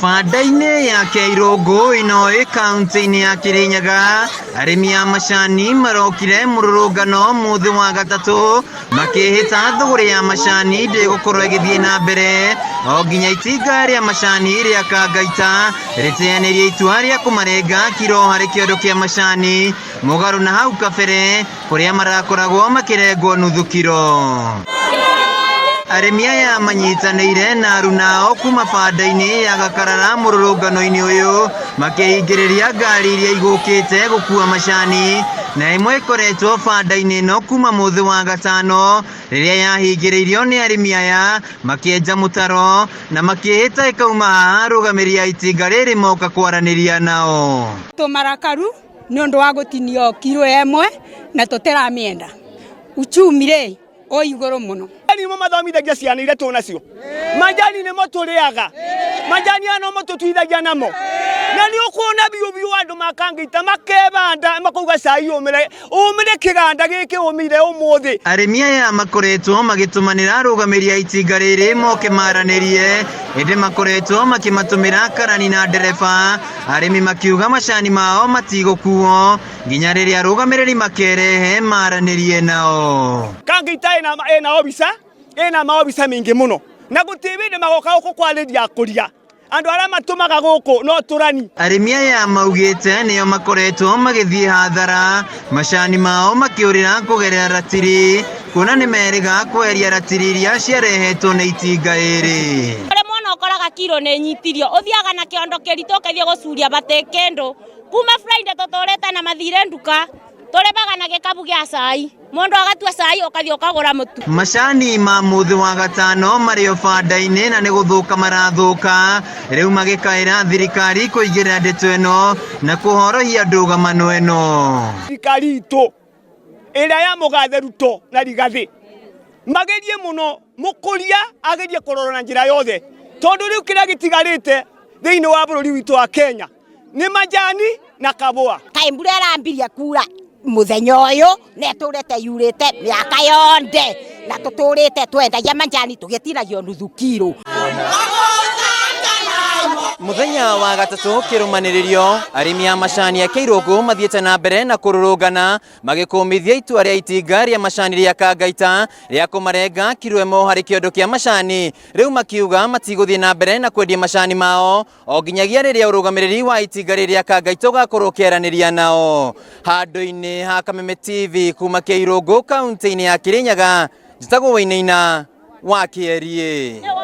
Banda-inĩ ya Kĩirũngũ ĩno ĩ kaunti-inĩ ya Kirinyaga, arĩmi a macani marokire mũrũrũngano mũthĩ wa gatatũ makĩhĩta thũgũrĩ ya macani ndĩgũkorwo ĩgĩthiĩ na mbere o nginya itinga rĩa macani rĩa Kangaita rĩteanĩrie itua rĩa kũmarenga kiro harĩ kĩondo kĩa macani mũgarũ na hau kabere kũrĩa marakoragwo makĩrengwo nuthu kiro. Arĩmi aya manyitanĩire na aruna kuma banda-inĩ ya Gakarara mũrũrũngano-inĩ ũyũ makĩhingĩrĩria ngari iria igũkĩte gũkua macani, na ĩmwe ĩkoretwo banda-inĩ ĩno kuma mũthĩ wa gatano rĩrĩa yahingĩrĩirio nĩ arĩmi aya makĩenja mũtaro na makĩhĩta ĩkauma haha arũgamĩrĩri a itinga rĩrĩ moka kwaranĩria nao. Tũmarakaru nĩ ũndũ wa gũtinio kiro ĩmwe na tũtiramĩenda. Uchumi rĩ o igũrũ mũno. Nimo mathomithagia ciana iria tunacio. Majani nimo tũrĩaga. Majani ano mo tũtuithagia namo. Na nĩ ũkuona biũ andũ makangĩita makebanda makauga cai umire kĩganda gĩkĩ umire ũmũthĩ. Arĩmi aya makoretwo magĩtũmanĩra arũgamĩrĩri a itinga rĩrĩ moke maranĩrie, ĩndĩ makoretwo makĩmatũmĩra karani na ndereba, arĩmi makiuga macani mao matigũkuo nginya rĩrĩa arũgamĩrĩri makerehe maranĩrie nao. Kangaita ena maobisa mingi muno na gũtĩbĩndĩ magoka gũkũ kwarĩria kũria andũ arĩa matũmaga gũkũ no tũrani. Arĩmi aya maugĩte nĩo makoretwo magĩthiĩ hathara, macani mao makĩũrĩra kũgerera ratiri, kuona nĩ merĩga kweheria ratiri iria ciarehetwo nĩ itinga ĩrĩ. Mwana ũkoraga kiro nĩ nyitirio ũthiaga na kĩondo kĩritũ ũkĩthiĩ gũcuria batĩ kĩndũ kuma Friday tũtũrĩte na mathire nduka tũrebaga na gĩkabu gĩa cai mũndũ agatua cai ũkathiĩ ũkagũra mũtu. Macani ma mũthĩ wa gatano marĩ o banda-inĩ na nĩ gũthũka marathũka, rĩu magĩkaĩra thirikari kũingĩrĩra ndeto ĩno na kũhorohia ndũgamano ĩno. Thirikari itũ ĩrĩa ya mũgathe Ruto na Rigathĩ magerie mũno mũkũria agerie kũrora na njĩra yothe, tondũ rĩu kĩrĩa gĩtigarĩte thĩinĩ wa bũrũri witũ wa Kenya nĩ majani na kabũa. Kaĩ mbura ĩrambirie kura muthenya ũyũ na tũrete yurĩte mĩaka yonde na tũtũrĩte twendagia majani tũgĩtinagio nuthu kiro. Mũthenya wa gatatũ kĩrũmanĩrĩrio, arĩmi a macani a Kĩirũngũ mathiĩte na mbere na kũrũrũngana magĩkũmithia itua rĩa itinga rĩa macani rĩa Kangaita rĩa kũmarenga kiro ĩmwe harĩ kĩondo kĩa macani. Rĩu makiuga matigũthiĩ na mbere na kwendia macani mao o nginyagia rĩrĩa ũrũgamĩrĩri wa itinga rĩrĩa Kangaita ũgakorwo ũkĩaranĩria nao. Handũ-inĩ ha Kameme TV kuma Kĩirũngũ kaunti-inĩ ya Kirinyaga, njĩtagwo Wainaina wa Kĩerie.